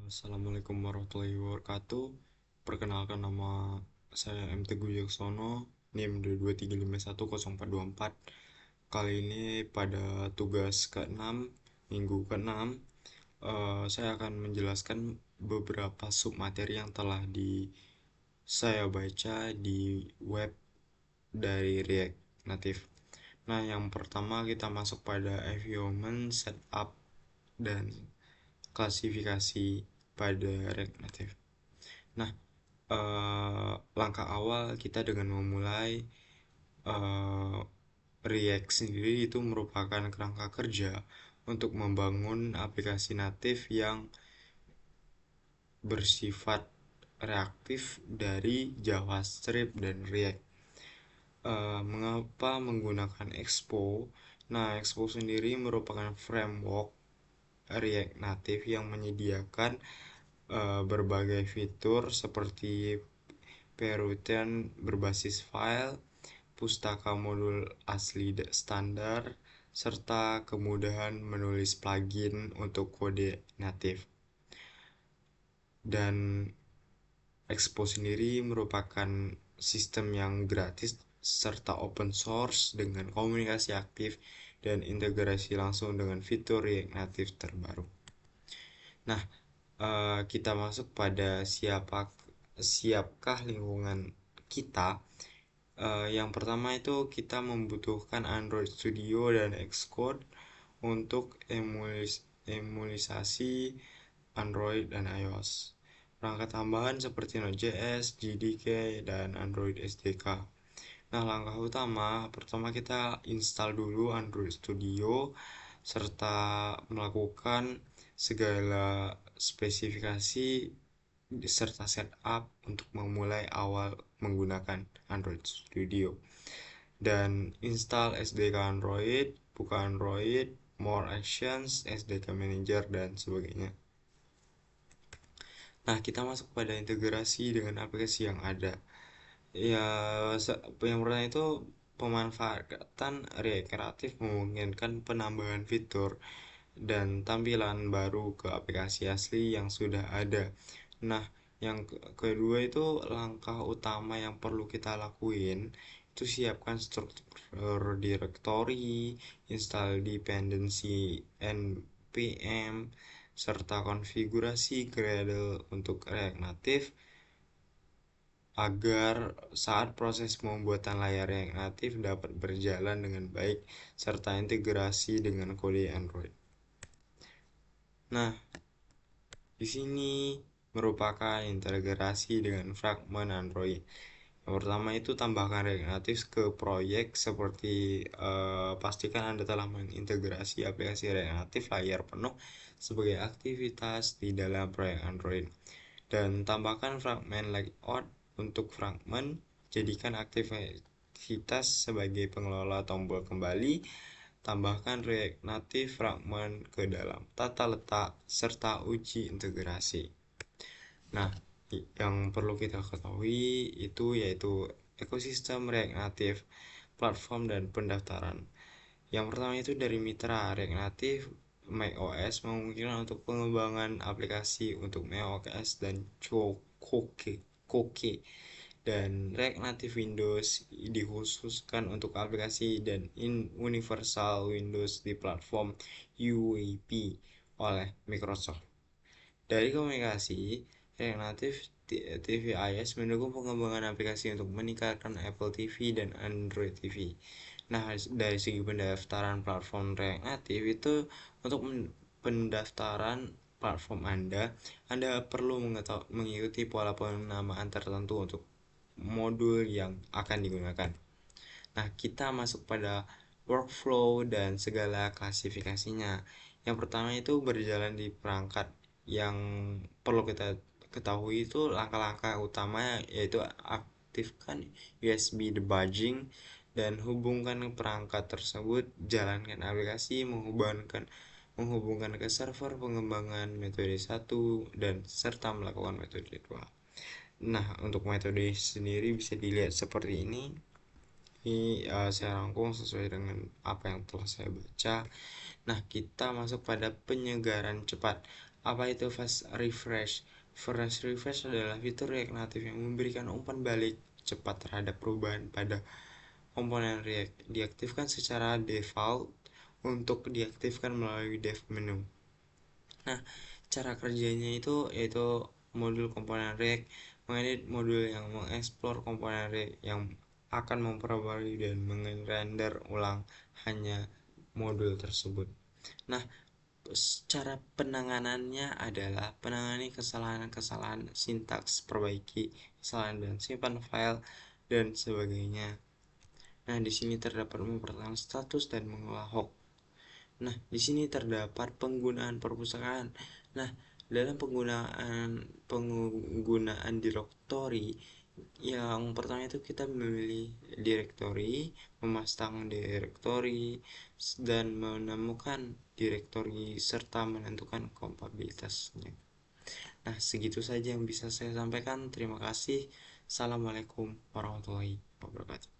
Assalamualaikum warahmatullahi wabarakatuh. Perkenalkan, nama saya M. Teguh Yaksono, NIM 223510424. Kali ini pada tugas ke-6, minggu ke-6, saya akan menjelaskan beberapa submateri yang telah saya baca di web dari React Native. Nah, yang pertama kita masuk pada environment setup dan klasifikasi pada React Native. Nah, langkah awal kita dengan memulai React sendiri itu merupakan kerangka kerja untuk membangun aplikasi natif yang bersifat reaktif dari JavaScript dan React. Mengapa menggunakan Expo? Nah, Expo sendiri merupakan framework React Native yang menyediakan berbagai fitur seperti perutan berbasis file, pustaka modul asli standar, serta kemudahan menulis plugin untuk kode natif. Dan Expo sendiri merupakan sistem yang gratis serta open source dengan komunikasi aktif dan integrasi langsung dengan fitur React Native terbaru. Nah, kita masuk pada siapkah lingkungan kita. Yang pertama itu kita membutuhkan Android Studio dan Xcode untuk emulisasi Android dan iOS. Perangkat tambahan seperti Node.js, JDK, dan Android SDK. Nah, langkah utama pertama kita install dulu Android Studio serta melakukan segala spesifikasi serta setup untuk memulai awal menggunakan Android Studio, dan install SDK Android, buka Android, more actions, SDK Manager, dan sebagainya. Nah, kita masuk pada integrasi dengan aplikasi yang ada. Ya, yang pertama itu pemanfaatan rekreatif memungkinkan penambahan fitur dan tampilan baru ke aplikasi asli yang sudah ada. Nah, yang kedua itu langkah utama yang perlu kita lakuin itu siapkan struktur directory, install dependency npm, serta konfigurasi Gradle untuk React Native agar saat proses pembuatan layar React Native dapat berjalan dengan baik serta integrasi dengan kode Android. Nah, di sini merupakan integrasi dengan fragment Android. Yang pertama itu tambahkan React Native ke proyek seperti pastikan Anda telah mengintegrasi aplikasi React Native layar penuh sebagai aktivitas di dalam proyek Android. Dan tambahkan fragment layout untuk fragment, jadikan aktivitas sebagai pengelola tombol kembali. Tambahkan React Native fragment ke dalam tata letak serta uji integrasi. Nah, yang perlu kita ketahui itu yaitu ekosistem React Native, platform dan pendaftaran. Yang pertama itu dari mitra React Native, macOS memungkinkan untuk pengembangan aplikasi untuk macOS dan Koke, dan React Native Windows dikhususkan untuk aplikasi dan Universal Windows di platform UWP oleh Microsoft. Dari komunikasi, React Native tvOS mendukung pengembangan aplikasi untuk meningkatkan Apple TV dan Android TV. Nah, dari segi pendaftaran platform React Native itu untuk pendaftaran platform Anda perlu mengikuti pola penamaan tertentu untuk modul yang akan digunakan. Nah, kita masuk pada workflow dan segala klasifikasinya. Yang pertama itu berjalan di perangkat. Yang perlu kita ketahui itu langkah-langkah utama, yaitu aktifkan USB debugging dan hubungkan perangkat tersebut, jalankan aplikasi, menghubungkan ke server pengembangan metode 1 dan serta melakukan metode 2. Nah, untuk metode sendiri bisa dilihat seperti ini. Ini saya rangkum sesuai dengan apa yang telah saya baca. Nah, kita masuk pada penyegaran cepat. Apa itu fast refresh? Fast refresh adalah fitur React Native yang memberikan umpan balik cepat terhadap perubahan pada komponen React. Diaktifkan secara default untuk diaktifkan melalui dev menu. Nah, cara kerjanya itu yaitu modul komponen React mengedit modul yang mengeksplor komponen React yang akan memperbarui dan mengrender ulang hanya modul tersebut. Nah, cara penanganannya adalah penangani kesalahan-kesalahan sintaks, perbaiki kesalahan dan simpan file dan sebagainya. Nah, di sini terdapat mempertahankan status dan mengolah hook. Nah, di sini terdapat penggunaan perpustakaan. Nah, dalam penggunaan direktori, yang pertama itu kita memilih direktori, memasang direktori, dan menemukan direktori serta menentukan kompatibilitasnya. Nah, segitu saja yang bisa saya sampaikan. Terima kasih. Assalamualaikum warahmatullahi wabarakatuh.